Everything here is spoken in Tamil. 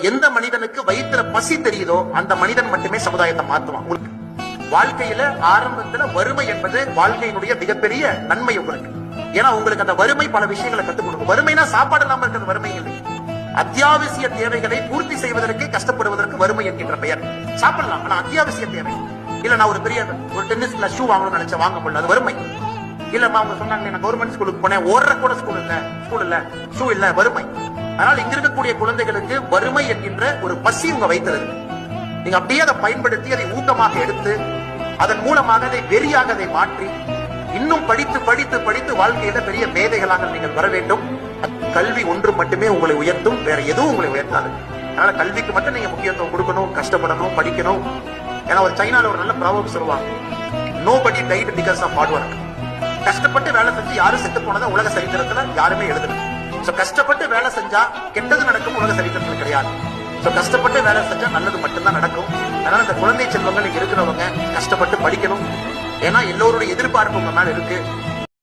எந்த மனிதனுக்கு வயிற்றுல பசி தெரியுதோ அந்த மனிதன் மட்டுமே சமுதாயத்தை மாத்துவான். வாழ்க்கையில ஆரம்பத்துல வறுமை என்பது வாழ்க்கையினுடைய மிகப்பெரிய நன்மை உங்களுக்கு. ஏன்னா உங்களுக்கு அந்த வறுமை பல விஷயங்களை கத்துக் கொடுக்கும். வறுமைனா சாப்பாடு இல்லாம இருக்கிறது வறுமை இல்லை. அத்தியாவசிய தேவைகளை பூர்த்தி செய்வதற்கு கஷ்டப்படுவதற்கு வறுமை என்கின்ற பெயர். சாப்பிடலாம், ஆனா அத்தியாவசிய தேவை இல்ல. நான் ஒரு டென்னிஸ் கிளாஸ் ஷூ வாங்கணும்னு நினைச்சேன், வாங்க முடியல, அது வறுமை. இல்லம்மா அவங்க சொன்னாங்க நான் கவர்மெண்ட் ஸ்கூலுக்கு போனேன், ஓடுற கூட ஸ்கூல் இல்ல, ஷூ இல்ல, வறுமை. அதனால இங்க இருக்கக்கூடிய குழந்தைகளுக்கு வறுமை என்கின்ற ஒரு பசி உங்க வைத்தது. நீங்க அப்படியே அதை பயன்படுத்தி அதை ஊக்கமாக எடுத்து அதன் மூலமாக அதை வெறியாக அதை மாற்றி இன்னும் படித்து படித்து படித்து வாழ்க்கையில பெரிய மேதைகளாக நீங்கள் வர வேண்டும். கல்வி ஒன்று மட்டுமே உங்களை உயர்த்தும், வேற எதுவும் உங்களை உயர்த்தாது. அதனால கல்விக்கு மட்டும் நீங்க முக்கியத்துவம் கொடுக்கணும், கஷ்டப்படணும், படிக்கணும். ஏன்னா ஒரு சைனால ஒரு நல்ல ப்ராவர்ப் சொல்லுவாங்க, nobody died because of hard work. கஷ்டப்பட்டு வேலை செஞ்சு யாரும் செத்து போனதா உலக சரித்திரத்துல யாருமே எழுதல. கஷ்டப்பட்டு வேலை செஞ்சா கெட்டது நடக்கும் உலக சரித்திரத்துல கிடையாது. கஷ்டப்பட்டு வேலை செஞ்சா நல்லது மட்டும்தான் நடக்கும். அதனால இந்த குழந்தை செல்வங்கள் இருக்கிறவங்க கஷ்டப்பட்டு படிக்கணும். ஏன்னா எல்லோருடைய எதிர்பார்ப்பு உங்க மேல இருக்கு.